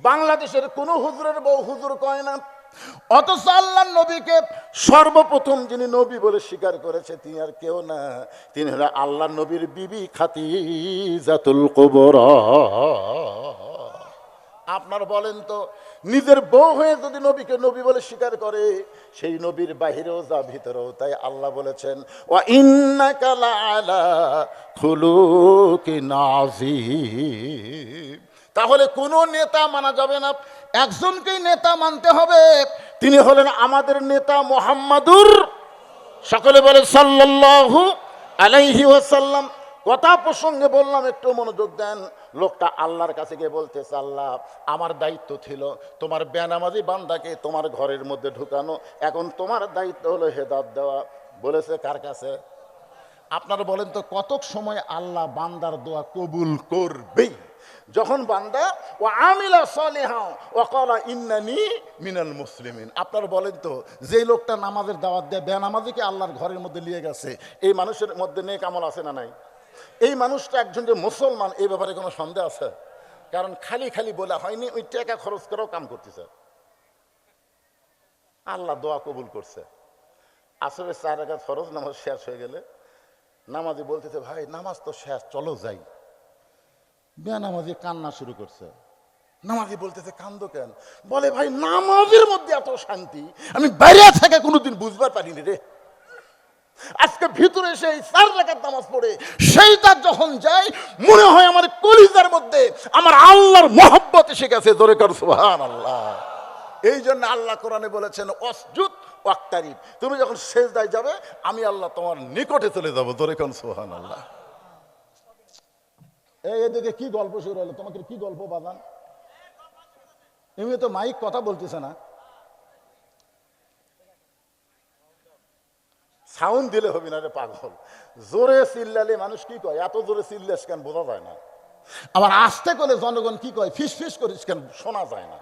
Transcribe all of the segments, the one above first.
বাংলাদেশের কোন হুজুরের বউ হুজুর কয় না, অথচ আল্লাহর নবীকে সর্বপ্রথম যিনি নবী বলে স্বীকার করেছে তিনি আর কেউ না, তিনি হলো আল্লাহর নবীর বিবি খাদিজাতুল কুবরা। আপনার বলেন তো, নিজের বউ হয়ে যদি নবীকে নবী বলে স্বীকার করে, সেই নবীর বাহিরেও যা ভিতরেও তাই। আল্লাহ বলেছেন ওয়া ইন্নাকা লাআলা খুলুকিন আযীম। তাহলে কোনো নেতা মানা যাবে না, একজনকেই নেতা মানতে হবে, তিনি হলেন আমাদের নেতা মুহাম্মাদুর, সকলে বলে সাল্লাল্লাহু আলাইহি ওয়াসাল্লাম। কথা প্রসঙ্গে বললাম, একটু মনোযোগ দেন। লোকটা আল্লাহর কাছে গিয়ে বলতেছে, আল্লাহ আমার দায়িত্ব ছিল তোমার বেনামাজি বান্দাকে তোমার ঘরের মধ্যে ঢুকানো, এখন তোমার দায়িত্ব হলো হেদায়েত দেওয়া। বলেছে কার কাছে? আপনারা বলেন তো, কতক সময় আল্লাহ বান্দার দোয়া কবুল করবেই? যখন বান্দা ও আমিলা সালিহা ওয়া ক্বালা ইন্নানি মিনাল মুসলিমিন। আপনারা বলেন তো, যে লোকটা নামাজের দাওয়াত দেয় বেনামাজিকে আল্লাহর ঘরের মধ্যে নিয়ে গেছে, এই মানুষের মধ্যে নেক আমল আছে না নাই? এই মানুষটা একজন যে মুসলমান, এই ব্যাপারে কোনো সন্দেহ আছে? কারণ খালি খালি বলা হয়নি, ওই টাকা খরচ করেও কাম করতেছে। আল্লাহ দোয়া কবুল করছে। আসরে 4 রাকাত ফরজ নামাজ শেষ হয়ে গেলে নামাজি বলতেছে, ভাই নামাজ তো শেষ, চলো যাই। বেনামাজি কান্না শুরু করছে। নামাজি বলতেছে, কান্দো কেন? বলে, ভাই নামাজের মধ্যে এত শান্তি আমি বাইরে থেকে কোনোদিন বুঝবার পারিনি রে। আজকে ভিতরে এসে 4 রাকাত নামাজ পড়ে সেইটা যখন যাই, মনে হয় আমার কলিজার মধ্যে আমার আল্লাহর মহব্বত এসে গেছে। জোরে কর সুবহানাল্লাহ। এই জন্য আল্লাহ কোরআনে বলেছেন ওয়াসজুদ ওয়াক্তারিব, তুমি যখন সেজদায় যাবে আমি আল্লাহ তোমার নিকটে চলে যাবো। জোরে কর সুবহানাল্লাহ। এদিকে কি গল্প শুরু হলো? তোমাকে কি গল্প বাজান? এমনি তো মাইক কথা বলতেছে না, সাউন্ড দিলে হবে না রে পাগল। জোরে চিল্লালে মানুষ কি কয়, এত জোরে চিল্লাস কেন বোঝা যায় না। আবার আস্তে করে জনগণ কি কয়, ফিস ফিস করিস কেন শোনা যায় না।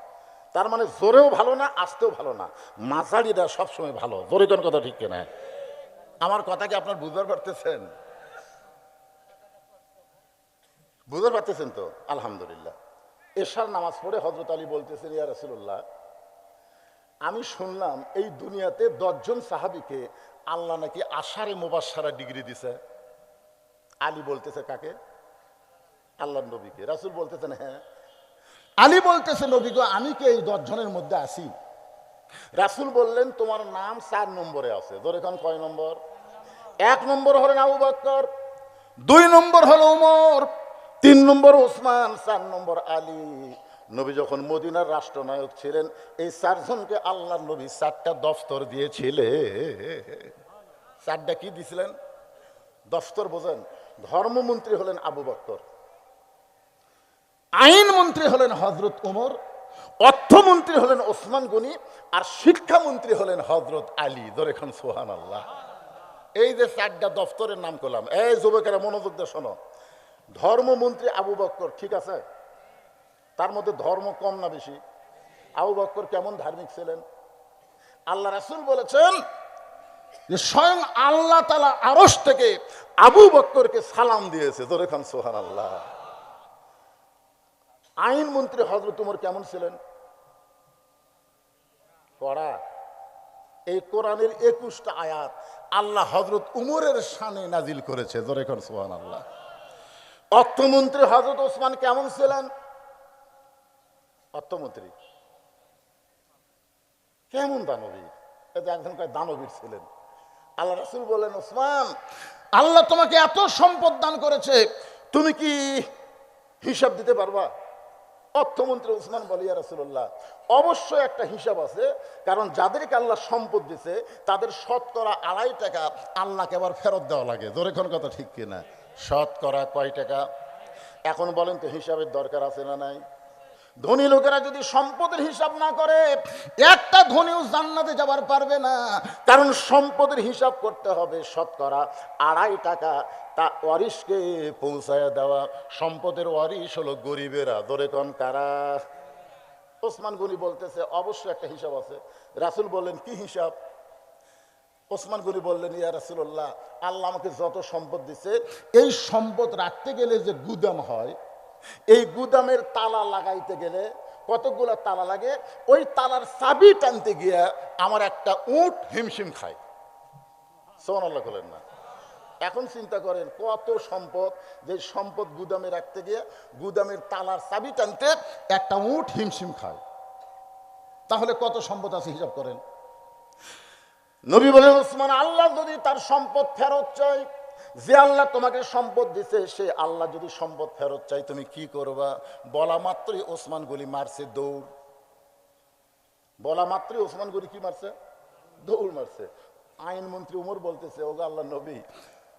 তার মানে জোরেও ভালো না, আস্তেও ভালো না, মাঝারিটা সবসময় ভালো। জোরে কোন কথা ঠিক কিনা? আমার কথা কি আপনার বুঝতে পারতেছেন? বুঝতে পারতেছেন তো? আলহামদুলিল্লাহ। এশার নামাজ পড়ে হযরত আলী বলতেছেন, ইয়া রাসূলুল্লাহ, আমি শুনলাম এই দুনিয়াতে 10 জন সাহাবীকে আল্লাহ নাকি আশারে মুবাশশারা ডিগ্রি দিছে। আলী বলতেছে কাকে? আল্লাহর নবীকে। রাসূল বলতেছেন হ্যাঁ। আলী বলতেছে, নবী গো, আমি কি এই 10 জনের মধ্যে আছি? রাসূল বললেন, তোমার নাম 4 নম্বরে আছে। ধরে কোন কয় নম্বর? 1 নম্বর হলেন আবু বকর, 2 নম্বর হলো ওমর, 3 নম্বর ওসমান, 4 নম্বর আলী। নবী যখন মদিনার রাষ্ট্রনায়ক ছিলেন, এই 4 জনকে আল্লাহর নবী 4টা দফতর দিয়েছিলেন। 4টা কি দিছিলেন? দফতর বোঝেন? ধর্মমন্ত্রী হলেন আবু বকর, আইনমন্ত্রী হলেন হযরত ওমর, অর্থমন্ত্রী হলেন ওসমান গনি, আর শিক্ষামন্ত্রী হলেন হযরত আলী। ধরে খান সুবহানাল্লাহ। এই যে 4টা দফতরের নাম করলাম, এই যুবকেরা মনোযোগ দিয়ে শোনো। ধর্মমন্ত্রী আবু বকর, ঠিক আছে? তার মধ্যে ধর্ম কম না বেশি? আবু বকর কেমন ধার্মিক ছিলেন? আল্লাহ রাসূল বলেছেন যে স্বয়ং আল্লাহ তাআলা আরশ থেকে আবু বকরকে সালাম দিয়েছে। ধরে খান সুবহানাল্লাহ। আইনমন্ত্রী হযরত ওমর কেমন ছিলেন? কড়া। এই কোরআনের 21টা আয়াত আল্লাহ হযরত উমরের শানে নাজিল করেছে। জোরে কর সুবহানাল্লাহ। অর্থমন্ত্রী হযরত ওসমান কেমন ছিলেন? অর্থমন্ত্রী কেমন দানবীর? এই যে একজন কয় দানবীর ছিলেন। আল্লাহ রাসূল বলেন, ওসমান, আল্লাহ তোমাকে এত সম্পদ দান করেছে, তুমি কি হিসাব দিতে পারবা? অর্থমন্ত্রী ওসমান বলে, ইয়া রাসূলুল্লাহ, অবশ্যই একটা হিসাব আছে, কারণ যাদেরকে আল্লাহ সম্পদ দিছে তাদের শতকরা 2.5 টাকা আল্লাহকে আবার ফেরত দেওয়া লাগে। জোরে কোন কথা ঠিক কিনা? শতকরা কয় টাকা? এখন বলেন তো, হিসাবের দরকার আছে না নাই? ধনী লোকেরা যদি সম্পদের হিসাব না করে, একটা ধনীও জান্নাতে যাবার পারবে না, কারণ সম্পদের হিসাব করতে হবে শতকরা 2.5 টাকা তা ওয়ারিশকে পৌঁছায় দেওয়া। সম্পদের ওয়ারিশ হলো গরিবেরা। ধরে কোন কারা? ওসমান গনি বলতেছে, অবশ্যই একটা হিসাব আছে। রাসূল বললেন, কি হিসাব? ওসমান গনি বললেন, ইয়া রাসূলুল্লাহ, আল্লাহ আমাকে যত সম্পদ দিছে, এই সম্পদ রাখতে গেলে যে গুদাম হয়, এই গুদামের তালা লাগাইতে গেলে কতগুলো তালা লাগে, ওই তালার চাবি টানতে গিয়া আমার একটা উট হিমশিম খায়। সুবহানাল্লাহ বলেন না। এখন চিন্তা করেন কত সম্পদ, যে সম্পদ গুদামে রাখতে গিয়ে গুদামের তালার চাবি টানতে একটা উট হিমশিম খায়, তাহলে কত সম্পদ আছে হিসাব করেন। নবী বলেন, ওসমান, আল্লাহ যদি তার সম্পদ ফেরত চায়, যে আল্লাহ তোমাকে সম্পদ দিছে সে আল্লাহ যদি সম্পদ ফেরত চাই তুমি কি করবা? বলা মাত্রই ওসমান গনি মারছে দৌড়। বলা মাত্রই ওসমান গনি কি মারছে? দৌড় মারছে। আইনমন্ত্রী উমর বলতেছে, ওগো আল্লাহ নবী,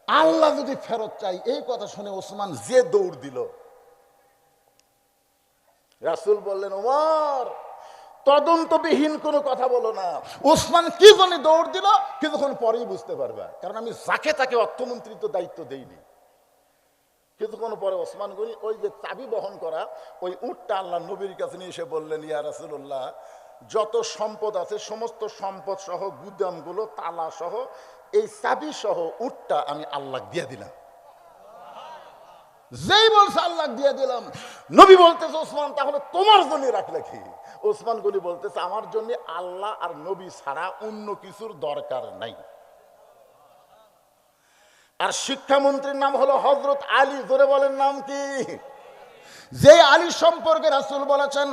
আল্লাহ যদি ফেরত চাই, এই কথা শুনে ওসমান যে দৌড় দিল। রাসূল বললেন, ওমর, তদন্তবিহীন কোনো কথা বলো না। ওসমান কি জন্য দৌড় দিল কিছুক্ষণ পরেই বুঝতে পারবা, কারণ আমি যাকে তাকে অর্থমন্ত্রী তো দায়িত্ব দেইনি। কিছুক্ষণ পরে ওসমান গনি ওই যে চাবি বহন করা ওই উটটা আল্লাহ নবীর কাছে নিয়ে এসে বললেন, ইয়া রাসূলুল্লাহ, যত সম্পদ আছে সমস্ত সম্পদ সহ গুদামগুলো তালা সহ এই চাবি সহ উটটা আমি আল্লাহ দিয়ে দিলাম। যেই বলছে আল্লাহ দিয়ে দিলাম। নবী বলতেছে, ওসমান, তাহলে তোমার জন্য রাখলে কি? ওসমান গনি বলতেছে, আমার জন্য আল্লাহ আর নবী ছাড়া অন্য কিছুর দরকার নাই। আর শিক্ষামন্ত্রীর নাম হলো হযরত আলী। জোরে বলেন, নাম কি? যে আলী সম্পর্কে রাসূল বলেছেন,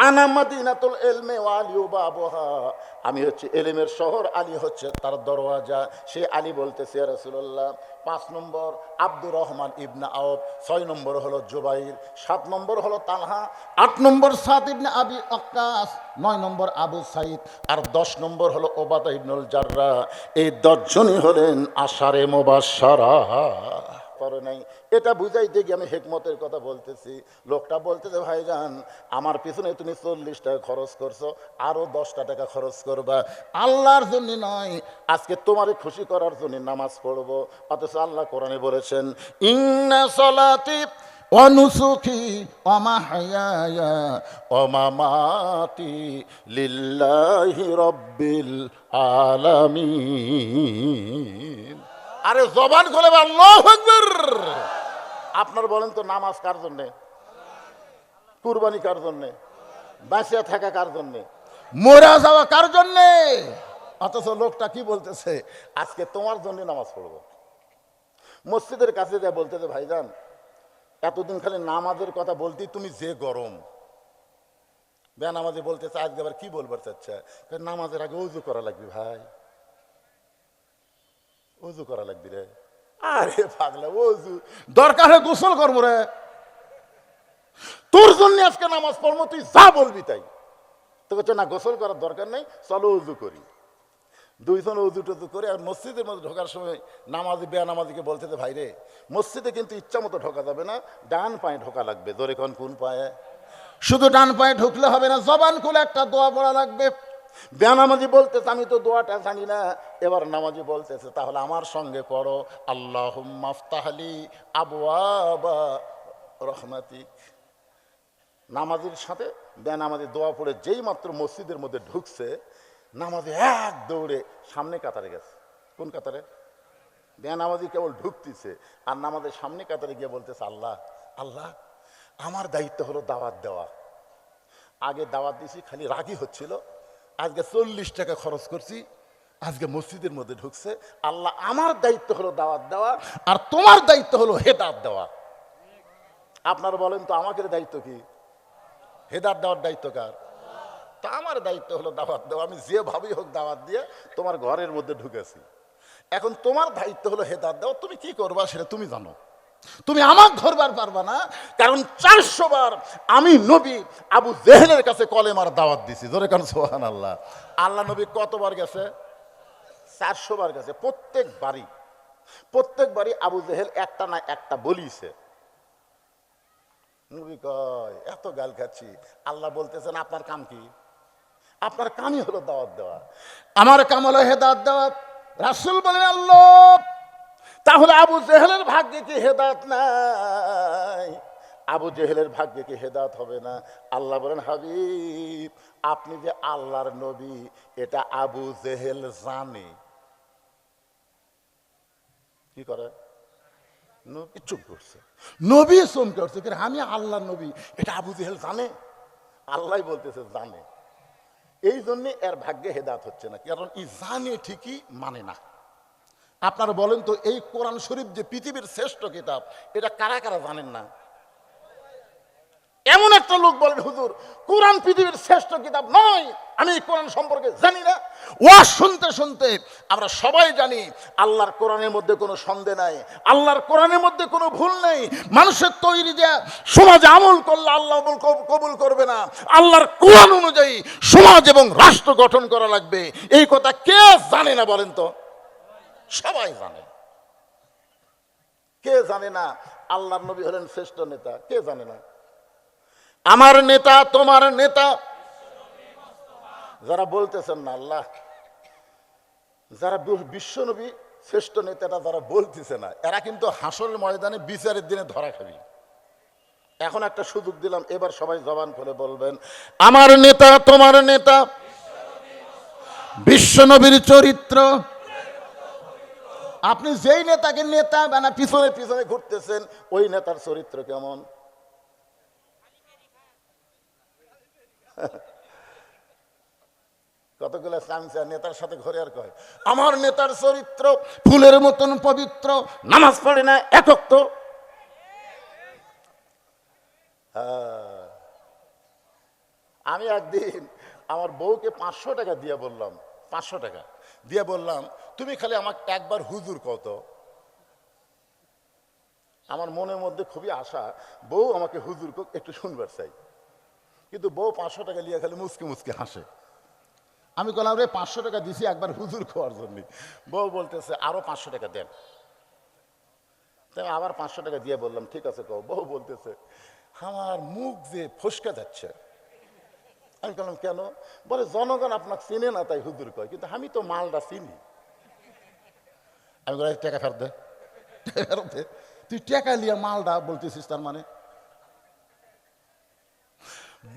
আনা মাদিনাতুল ইলমি ওয়া আলিউ বাবুহা, আমি হচ্ছে ইলমের শহর, আলী হচ্ছে তার দরওয়াজা। সে আলী বলতেছে, ইয়া রাসূলুল্লাহ, 5 নম্বর আব্দুর রহমান ইবনে আউফ, 6 নম্বর হলো জুবাইর, 7 নম্বর হলো তালহা, 8 নম্বর সাদ ইবনে আবি ওয়াক্কাস, 9 নম্বর আবু সাইদ, আর 10 নম্বর হলো ওবাদা ইবনুল জাররাহ। এই 10 জনই হলেন আশারে মুবাশশারা। পরে নাই, এটা বুঝাইতে গিয়ে আমি হিকমতের কথা বলতেছি। লোকটা বলতেছে, ভাইজান, আমার পিছনে তুমি 40 টাকা খরচ করছো, আরো 10টা টাকা খরচ করবা, আল্লাহর জন্য নয়, আজকে তোমারে খুশি করার জন্য নামাজ পড়বো। অথচ আল্লাহ কোরআনে বলেছেন, ইন্না সলাতি ওয়া নুসুকি ওয়া মাহইয়ায়া ওয়া মামাতি লিল্লাহি রাব্বিল আলামিন। আরে জবান খুলে আল্লাহু আকবার। আপনার বলেন তো, নামাজ কার জন্য? কুরবানি কার জন্য? বাঁচিয়া থাকা কার জন্য? মরে যাওয়া কার জন্য? অথচ লোকটা কি বলতেছে, আজকে তোমার জন্য নামাজ পড়বো। মসজিদের কাছে যা বলতেছে, ভাইজান, এতদিন খালি নামাজের কথা বলতেই তুমি যে গরম। বেনামাজি বলতেছে, আজকে আবার কি বলবার চাচ্ছে, নামাজের আগে ওযু করা লাগবে। ভাই, ওযু করা লাগবে রে? আরে পাগলা, ওযু দরকার হয় গোসল করবো রে, তোর জন্য আজকে নামাজ পড়বো, তুই যা বলবি তাই। তো বলছে, না, গোসল করার দরকার নেই, চলো ওযু করি। 2 জন ওযু টযু করে আর মসজিদের মধ্যে ঢোকার সময় নামাজি বেনামাজিকে বলতেছে, ভাই রে, মসজিদে কিন্তু ইচ্ছা মতো ঢোকা যাবে না, ডান পায়ে ঢোকা লাগবে। ধরে কোন পায়ে? শুধু ডান পায়ে ঢুকলে হবে না, জবান খুলে একটা দোয়া পড়া লাগবে। বেনামাজি বলতেছে, আমি তো দোয়াটা জানি না। এবার নামাজি বলতেছে, তাহলে আমার সঙ্গে পড়ো, আল্লাহুম্মা আফতাহলি আবওয়াবা রহমাতিক। নামাজির সাথে বেনামাজি দোয়া পড়ে যেই মাত্র মসজিদের মধ্যে ঢুকছে, নামাজি এক দৌড়ে সামনে কাতারে গেছে। কোন কাতারে? বেনামাজি কেবল ঢুকতেছে আর নামাজের সামনে কাতারে গিয়ে বলতেছে, আল্লাহ, আল্লাহ, আমার দায়িত্ব হলো দাওয়াত দেওয়া। আগে দাওয়াত দিছি, খালি রাগই হচ্ছিল, আজকে 40 টাকা খরচ করছি, আজকে মসজিদের মধ্যে ঢুকছে, আল্লাহ, আমার দায়িত্ব হলো দাওয়াত দেওয়া, আর তোমার দায়িত্ব হলো হেদায়েত দেওয়া। আপনারা বলেন তো, আমাকে দায়িত্ব কি? হেদায়েত দেওয়ার দায়িত্ব কার? তা আমার দায়িত্ব হলো দাওয়াত দেওয়া। আমি যেভাবেই হোক দাওয়াত দিয়ে তোমার ঘরের মধ্যে ঢুকেছি। এখন তোমার দায়িত্ব হলো হেদায়েত দেওয়া, তুমি কি করবা সেটা তুমি জানো। তুমি আমার ধরবার পারবা না, কারণ 400 বার আমি নবী আবু জেহেলের কাছে কলেমার দাওয়াত দিছি। জোরে কান সুবহানাল্লাহ। আল্লাহ নবী কতবার গেছে? 400 বার গেছে। প্রত্যেকবারই আবু জেহেল একটা না একটা বলিছে। নবী কয়, এত গাল খাচ্ছি, আল্লাহ বলতেছেন, আপনার কাম কি? আপনার কামই হলো দাওয়াত দেওয়া, আমার কাম হলো হেদায়েত দেওয়া। রাসূল বলেন, আল্লাহ, তাহলে আবু জেহেলের ভাগ্যে কি হেদায়েত নাই? আবু জেহেলের ভাগ্যে কি হেদায়েত হবে না? আল্লাহ বলেন, হাবিব, আপনি যে আল্লাহর নবী এটা আবু জেহেল জানে। কি করে? নবী চুপ করছে। নবী চমকে উঠছে, আমি আল্লাহর নবী এটা আবু জেহেল জানে? আল্লাহ বলতেছে জানে, এই জন্য এর ভাগ্যে হেদায়েত হচ্ছে না, কারণ ই জানে ঠিকই মানে না। আপনারা বলেন তো, এই কোরআন শরীফ যে পৃথিবীর শ্রেষ্ঠ কিতাব, এটা কারা কারা জানেন না? এমন একটা লোক বলেন হুজুর কোরআন পৃথিবীর শ্রেষ্ঠ কিতাব নয়, আমি কোরআন সম্পর্কে জানি না। ওয়াজ শুনতে শুনতে আমরা সবাই জানি আল্লাহর কোরআনের মধ্যে কোনো সন্দেহ নাই, আল্লাহর কোরআনের মধ্যে কোনো ভুল নেই। মানুষের তৈরি দেয়া সমাজে আমল করলে আল্লাহ কবুল করবে না, আল্লাহর কোরআন অনুযায়ী সমাজ এবং রাষ্ট্র গঠন করা লাগবে। এই কথা কে জানে না বলেন তো? সবাই জানে। কে জানে না আল্লাহর নবী হলেন শ্রেষ্ঠ নেতা? কে জানে না? আমার নেতা, তোমার নেতা যারা বলতেছেন না আল্লাহ, যারা বিশ্বনবী শ্রেষ্ঠ নেতাটা যারা বলতেছে না, এরা কিন্তু হাসরের ময়দানে বিচারের দিনে ধরা খাবি। এখন একটা সুযোগ দিলাম, এবার সবাই জবান করে বলবেন, আমার নেতা, তোমার নেতা বিশ্বনবীর চরিত্র। আপনি যেই নেতাকে নেতা বানা পিছনে পিছনে ঘুরতেছেন, ওই নেতার চরিত্র কেমন? কতগুলো চামচা নেতার সাথে ঘরে আর কয় আমার নেতার চরিত্র ফুলের মতন পবিত্র, নামাজ পড়ে না একক। তো আমি একদিন আমার বউকে 500 টাকা দিয়ে বললাম, 500 টাকা দিয়ে বললাম তুমি খালি আমাকে একবার হুজুর কত। আমার মনের মধ্যে খুবই আশা বউ আমাকে হুজুর কক একটু শুনবার চাই, কিন্তু বউ 500 টাকা নিয়ে খালি মুসকে মুসকে হাসে। আমি বললাম রে 500 টাকা দিছি একবার হুজুর খাওয়ার জন্য। বউ বলতেছে আরো 500 টাকা দেন। তাই আবার 500 টাকা দিয়ে বললাম ঠিক আছে কও। বউ বলতেছে আমার মুখ যে ফসকে যাচ্ছে। আমি বললাম কেন? বলে জনগণ আপনাকে চিনে না তাই হুজুর কয়, কিন্তু আমি তো মালটা চিনি। আমি বলি টাকা ফেরত দে, ফেরত দে। তুই টাকা লিয়া মালটা বলতেছিস, তার মানে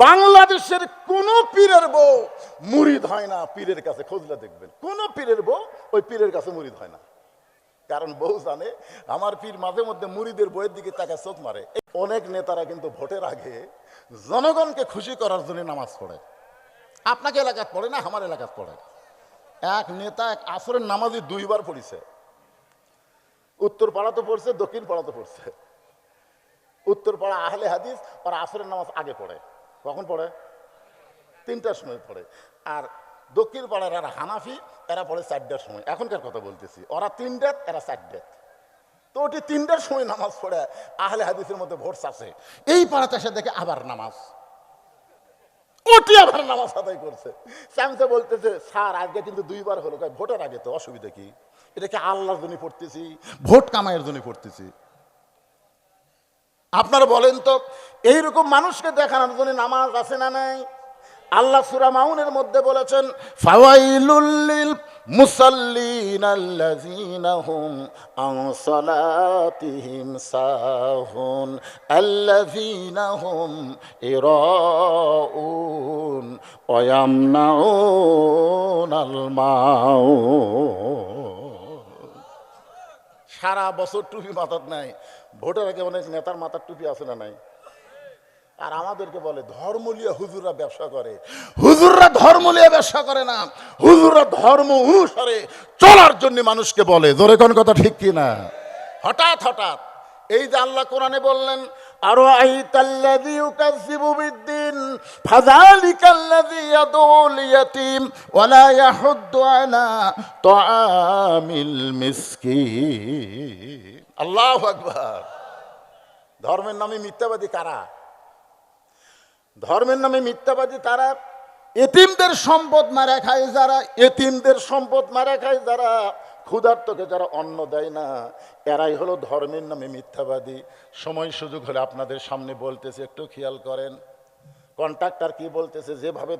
বাংলাদেশের কোন পীরের বউ মুরিদ হয় না পীরের কাছে, খোঁজলে দেখবেন কোন পীরের বউ ওই পীরের কাছে মুরিদ হয় না। কারণ বউ জানে আমার পীর মাঝে মধ্যে মুরিদের বইয়ের দিকে তাকে চোখ মারে। অনেক নেতারা কিন্তু ভোটের আগে জনগণকে খুশি করার জন্য নামাজ পড়ে। আপনাকে এলাকাত পড়ে না, আমার এলাকাত পড়ে। এক নেতা এক আসরের নামাজই 2 বার পড়িছে। উত্তর পাড়াতে পড়ছে, দক্ষিণ পাড়াতে পড়ছে। উত্তর পাড়া আহলে হাদিস, আর আসরের নামাজ আগে পড়ে। কখন পড়ে? 3টার সময় পড়ে। আর দক্ষিণ পাড়ার এরা হানাফি, এরা পড়ে 4টার সময়। এখনকার কথা বলতেছি, ওরা 3টার, এরা 4টার। তো ওটি 3টার সময় নামাজ পড়ে আহলে হাদিসের মধ্যে ভোট চাচ্ছে। এই পাড়াতে এসে দেখে আবার নামাজ, ওটি আবার নামাজ আদায় করছে। স্যামসে বলতেছে স্যার আজকে কিন্তু 2 বার হলো। ভোটের আগে তো অসুবিধা কি? এটাকে আল্লাহর জন্য পড়তেছি, ভোট কামাইয়ের জন্য পড়তেছি। আপনারা বলেন তো এইরকম মানুষকে দেখানোর জন্য নামাজ আছে না নাই? আল্লাহ সূরা মাউনের মধ্যে বলেছেন ফাওয়াইলুল লিল মুসাল্লিন আল্লাযীনা হুম আন সালাতিহিম সাহুন আল্লাযীনা হুম ইরাউন ওয়া ইয়ামনাউনাল মাউন। সারা বছর টুপি মাথার নাই, ভোটের আগে অনেক নেতার মাথার টুপি আছে না নাই? আর আমাদেরকে বলে ধর্ম লিয়ে হুজুররা ব্যবসা করে। হুজুররা ধর্ম লিয়ে ব্যবসা করে না, হুজুররা ধর্ম অনুসারে চলার জন্য মানুষকে বলে। জোরে কোন কথা ঠিক কিনা? হঠাৎ হঠাৎ এই যে আল্লাহ কোরআনে বললেন আরো আইতাল্লাযী ইউকাযযিবু বিদ্দিন ফাযালিকাল্লাযী ইয়াদুল ইয়াতীম ওয়া লা ইয়াহুদ্দু আলা তাআমিল মিসকিন। আল্লাহু আকবার। ধর্মের নামে মিথ্যাবাদী কারা? ধর্মের নামে মিথ্যাবাদী তারা এতিমদের সম্পদ মারা খায় যারা, এতিমদের সম্পদ মারা খায় যারা, ক্ষুধার্তকে যারা অন্ন দেয় না, এরাই হলো ধর্মের নামে মিথ্যাবাদী। সময় সুযোগ হলে আপনাদের সামনে বলতেছে, একটু খেয়াল করেন। কন্ট্রাক্টর কি বলতেছে, যেভাবে